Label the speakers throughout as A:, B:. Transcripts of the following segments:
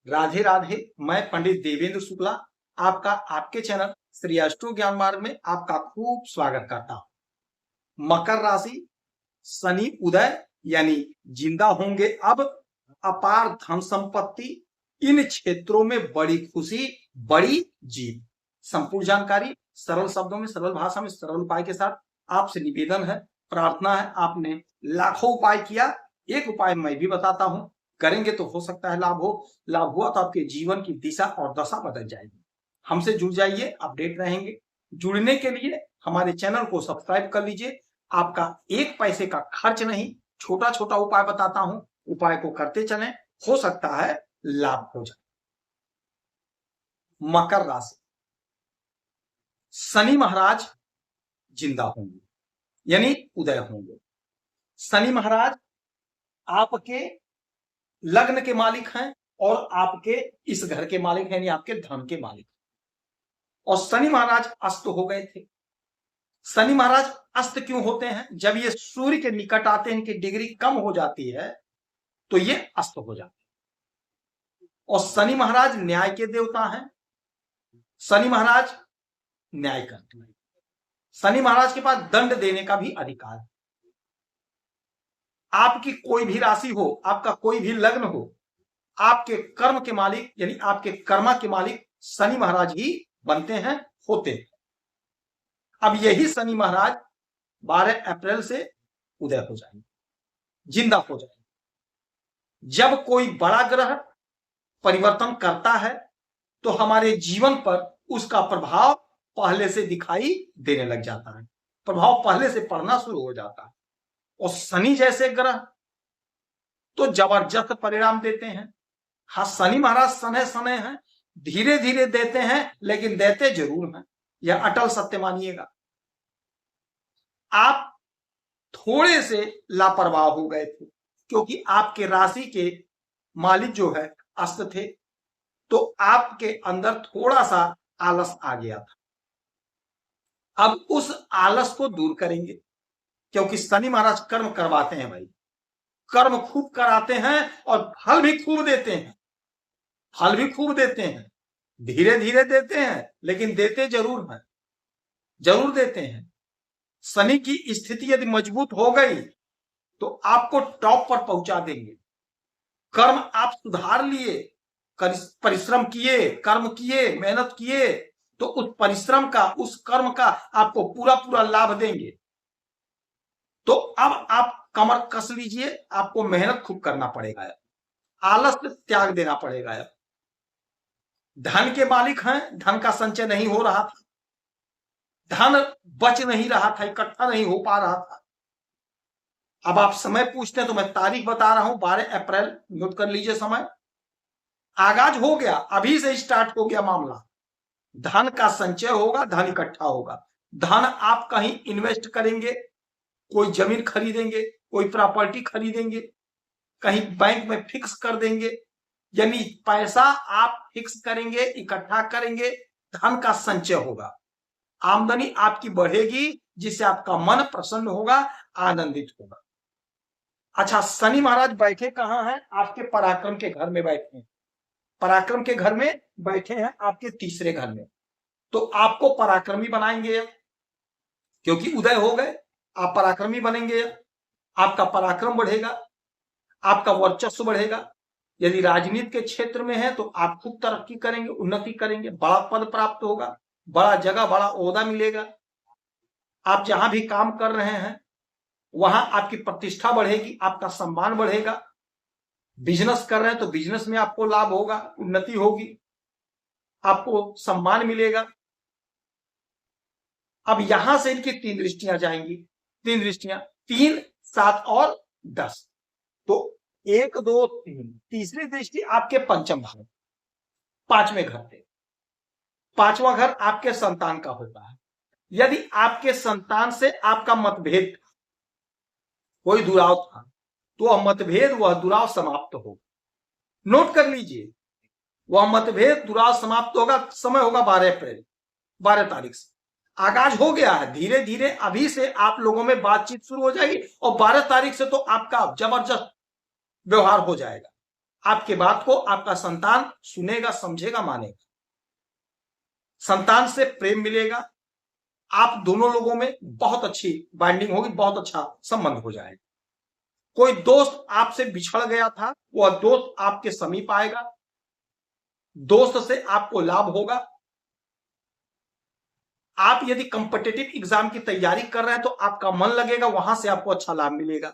A: राधे राधे। मैं पंडित देवेंद्र शुक्ला आपका आपके चैनल श्री अष्टो ज्ञान मार्ग में आपका खूब स्वागत करता हूं। मकर राशि, शनि उदय यानी जिंदा होंगे अब, अपार धन संपत्ति, इन क्षेत्रों में बड़ी खुशी, बड़ी जीत। संपूर्ण जानकारी सरल शब्दों में, सरल भाषा में, सरल उपाय के साथ आपसे निवेदन है, प्रार्थना है। आपने लाखों उपाय किया, एक उपाय मैं भी बताता हूं, करेंगे तो हो सकता है लाभ हो। लाभ हुआ तो आपके जीवन की दिशा और दशा बदल जाएगी। हमसे जुड़ जाइए, अपडेट रहेंगे। जुड़ने के लिए हमारे चैनल को सब्सक्राइब कर लीजिए। आपका एक पैसे का खर्च नहीं, छोटा छोटा उपाय बताता हूं, उपाय को करते चलें, हो सकता है लाभ हो जाए। मकर राशि, शनि महाराज जिंदा होंगे यानी उदय होंगे। शनि महाराज आपके लग्न के मालिक हैं और आपके इस घर के मालिक हैं, यानी आपके धन के मालिक। और शनि महाराज अस्त हो गए थे। शनि महाराज अस्त क्यों होते हैं? जब ये सूर्य के निकट आते हैं कि डिग्री कम हो जाती है तो ये अस्त हो जाते हैं। और शनि महाराज न्याय के देवता हैं। शनि महाराज न्याय करते हैं। शनि महाराज के पास दंड देने का भी अधिकार है। आपकी कोई भी राशि हो, आपका कोई भी लग्न हो, आपके कर्म के मालिक यानी आपके कर्मा के मालिक शनि महाराज ही बनते हैं, होते हैं। अब यही शनि महाराज 12 अप्रैल से उदय हो जाएंगे, जिंदा हो जाएंगे। जब कोई बड़ा ग्रह परिवर्तन करता है तो हमारे जीवन पर उसका प्रभाव पहले से दिखाई देने लग जाता है, प्रभाव पहले से पड़ना शुरू हो जाता है। और शनि जैसे ग्रह तो जबरदस्त परिणाम देते हैं। हाँ, शनि महाराज सने सने हैं, धीरे धीरे देते हैं, लेकिन देते जरूर हैं, यह अटल सत्य मानिएगा। आप थोड़े से लापरवाह हो गए थे क्योंकि आपके राशि के मालिक जो है अस्त थे, तो आपके अंदर थोड़ा सा आलस आ गया था। अब उस आलस को दूर करेंगे, क्योंकि शनि महाराज कर्म करवाते हैं भाई, कर्म खूब कराते हैं और फल भी खूब देते हैं। फल भी खूब देते हैं, धीरे धीरे देते हैं, लेकिन देते जरूर हैं, जरूर देते हैं। शनि की स्थिति यदि मजबूत हो गई तो आपको टॉप पर पहुंचा देंगे। कर्म आप सुधार लिए, परिश्रम किए, कर्म किए, मेहनत किए, तो उस परिश्रम का, उस कर्म का आपको पूरा पूरा लाभ देंगे। तो अब आप कमर कस लीजिए, आपको मेहनत खूब करना पड़ेगा, आलस त्याग देना पड़ेगा। धन के मालिक हैं, धन का संचय नहीं हो रहा था, धन बच नहीं रहा था, इकट्ठा नहीं हो पा रहा था। अब आप समय पूछते हैं तो मैं तारीख बता रहा हूं, 12 अप्रैल, नोट कर लीजिए समय। आगाज हो गया, अभी से स्टार्ट हो गया मामला। धन का संचय होगा, धन इकट्ठा होगा। धन आप कहीं इन्वेस्ट करेंगे, कोई जमीन खरीदेंगे, कोई प्रॉपर्टी खरीदेंगे, कहीं बैंक में फिक्स कर देंगे, यानी पैसा आप फिक्स करेंगे, इकट्ठा करेंगे, धन का संचय होगा। आमदनी आपकी बढ़ेगी, जिससे आपका मन प्रसन्न होगा, आनंदित होगा। अच्छा, शनि महाराज बैठे कहां हैं? आपके पराक्रम के घर में बैठे हैं। पराक्रम के घर में बैठे हैं, आपके तीसरे घर में। तो आपको पराक्रमी बनाएंगे, क्योंकि उदय हो गए, आप पराक्रमी बनेंगे, आपका पराक्रम बढ़ेगा, आपका वर्चस्व बढ़ेगा। यदि राजनीति के क्षेत्र में है तो आप खूब तरक्की करेंगे, उन्नति करेंगे, बड़ा पद प्राप्त होगा, बड़ा जगह, बड़ा ओहदा मिलेगा। आप जहां भी काम कर रहे हैं वहां आपकी प्रतिष्ठा बढ़ेगी, आपका सम्मान बढ़ेगा। बिजनेस कर रहे हैं तो बिजनेस में आपको लाभ होगा, उन्नति होगी, आपको सम्मान मिलेगा। अब यहां से इनकी 3 दृष्टियां जाएंगी, 3 दृष्टियां, 3, 7 और 10। तो 1, 2, 3, तीसरी दृष्टि आपके पंचम भाव, 5वें घर पे। 5वां घर आपके संतान का होता है। यदि आपके संतान से आपका मतभेद, कोई दुराव था, तो वह मतभेद, वह दुराव समाप्त हो। नोट कर लीजिए, वह मतभेद, दुराव समाप्त होगा। समय होगा 12 अप्रैल, 12 तारीख से आगाज हो गया है। धीरे धीरे अभी से आप लोगों में बातचीत शुरू हो जाएगी और 12 तारीख से तो आपका जबरदस्त व्यवहार हो जाएगा। आपके बात को आपका संतान सुनेगा, समझेगा, मानेगा। संतान से प्रेम मिलेगा, आप दोनों लोगों में बहुत अच्छी बाइंडिंग होगी, बहुत अच्छा संबंध हो जाएगा। कोई दोस्त आपसे बिछड़ गया था, वह दोस्त आपके समीप आएगा, दोस्त से आपको लाभ होगा। आप यदि कॉम्पिटिटिव एग्जाम की तैयारी कर रहे हैं तो आपका मन लगेगा, वहां से आपको अच्छा लाभ मिलेगा।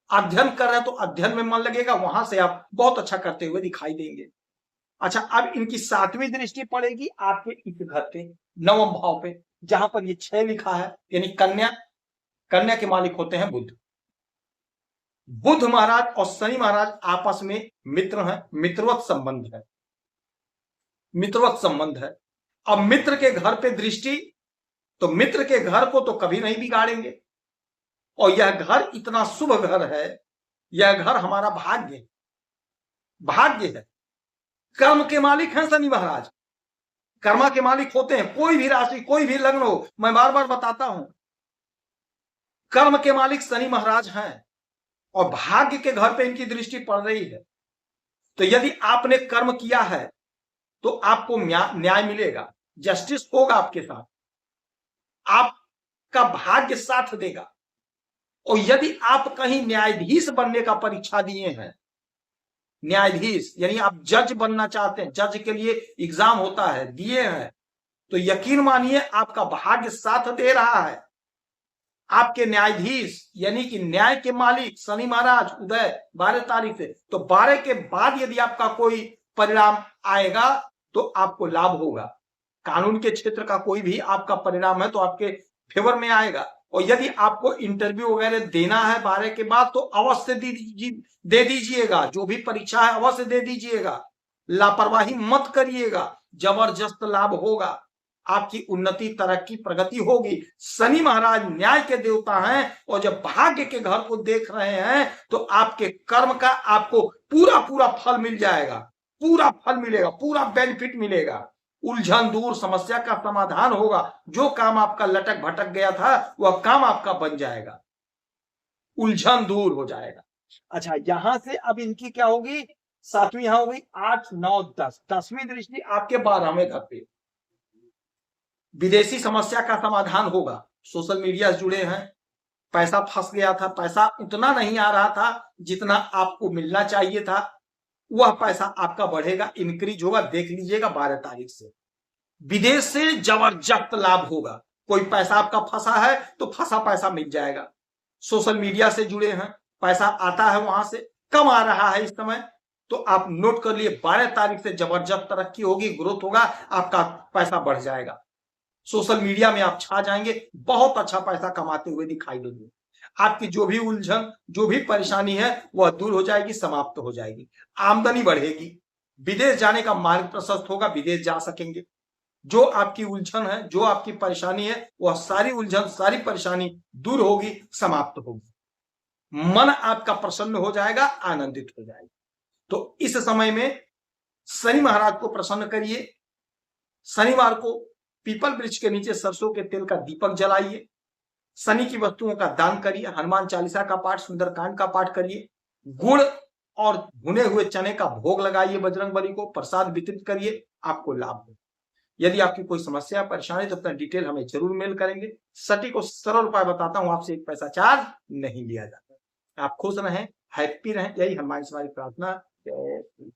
A: अध्ययन कर रहे हैं तो अध्ययन में मन लगेगा, वहां से आप बहुत अच्छा करते हुए दिखाई देंगे। अच्छा, अब इनकी 7वीं दृष्टि पड़ेगी आपके इस घर पे, 9वें भाव पे, जहां पर ये 6 लिखा है, यानी कन्या। कन्या के मालिक होते हैं बुध। बुध महाराज और शनि महाराज आपस में मित्र हैं, मित्रवत संबंध है, मित्रवत संबंध है। अब मित्र के घर पे दृष्टि, तो मित्र के घर को तो कभी नहीं बिगाड़ेंगे। और यह घर इतना शुभ घर है, यह घर हमारा भाग्य भाग्य है। कर्म के मालिक हैं शनि महाराज, कर्मा के मालिक होते हैं। कोई भी राशि, कोई भी लग्न हो, मैं बार बार बताता हूं, कर्म के मालिक शनि महाराज हैं और भाग्य के घर पे इनकी दृष्टि पड़ रही है। तो यदि आपने कर्म किया है तो आपको न्याय मिलेगा, जस्टिस होगा आपके साथ, आपका भाग्य साथ देगा। और यदि आप कहीं न्यायाधीश बनने का परीक्षा दिए हैं, न्यायाधीश यानी आप जज बनना चाहते हैं, जज के लिए एग्जाम होता है, दिए हैं, तो यकीन मानिए आपका भाग्य साथ दे रहा है। आपके न्यायाधीश यानी कि न्याय के मालिक शनि महाराज उदय 12 तारीख से, तो 12 के बाद यदि आपका कोई परिणाम आएगा तो आपको लाभ होगा। कानून के क्षेत्र का कोई भी आपका परिणाम है तो आपके फेवर में आएगा। और यदि आपको इंटरव्यू वगैरह देना है 12 के बाद तो अवश्य दे दीजिएगा, जो भी परीक्षा है अवश्य दे दीजिएगा, लापरवाही मत करिएगा, जबरदस्त लाभ होगा, आपकी उन्नति, तरक्की, प्रगति होगी। शनि महाराज न्याय के देवता हैं और जब भाग्य के घर को देख रहे हैं तो आपके कर्म का आपको पूरा पूरा फल मिल जाएगा, पूरा फल मिलेगा, पूरा बेनिफिट मिलेगा। उलझन दूर, समस्या का समाधान होगा, जो काम आपका लटक भटक गया था वह काम आपका बन जाएगा, उलझन दूर हो जाएगा। अच्छा, यहां से अब इनकी क्या होगी, 7वीं यहां हो गई, 8, 9, 10, 10वीं दृष्टि आपके 12वें घर पे। विदेशी समस्या का समाधान होगा, सोशल मीडिया से जुड़े हैं, पैसा फंस गया था, पैसा उतना नहीं आ रहा था जितना आपको मिलना चाहिए था, वह पैसा आपका बढ़ेगा, इंक्रीज होगा, देख लीजिएगा 12 तारीख से। विदेश से जबरदस्त लाभ होगा, कोई पैसा आपका फंसा है तो फंसा पैसा मिल जाएगा। सोशल मीडिया से जुड़े हैं, पैसा आता है वहां से, कम आ रहा है इस समय, तो आप नोट कर लिए 12 तारीख से जबरदस्त तरक्की होगी, ग्रोथ होगा, आपका पैसा बढ़ जाएगा। सोशल मीडिया में आप छा जाएंगे, बहुत अच्छा पैसा कमाते हुए दिखाई देंगे। आपकी जो भी उलझन, जो भी परेशानी है वह दूर हो जाएगी, समाप्त हो जाएगी, आमदनी बढ़ेगी, विदेश जाने का मार्ग प्रशस्त होगा, विदेश जा सकेंगे। जो आपकी उलझन है, जो आपकी परेशानी है, वह सारी उलझन, सारी परेशानी दूर होगी, समाप्त होगी, मन आपका प्रसन्न हो जाएगा, आनंदित हो जाएगा। तो इस समय में शनि महाराज को प्रसन्न करिए। शनिवार को पीपल वृक्ष के नीचे सरसों के तेल का दीपक जलाइए, शनि की वस्तुओं का दान करिए, हनुमान चालीसा का पाठ, सुंदरकांड का पाठ करिए, गुड़ और भुने हुए चने का भोग लगाइए, बजरंगबली को प्रसाद वितरित करिए, आपको लाभ हो। यदि आपकी कोई समस्या, परेशानी तो अपना डिटेल हमें जरूर मेल करेंगे, सटीक और सरल उपाय बताता हूं, आपसे 1 पैसा चार्ज नहीं लिया जाता। आप खुश रहें, हैप्पी रहें, यही हमारी प्रार्थना है।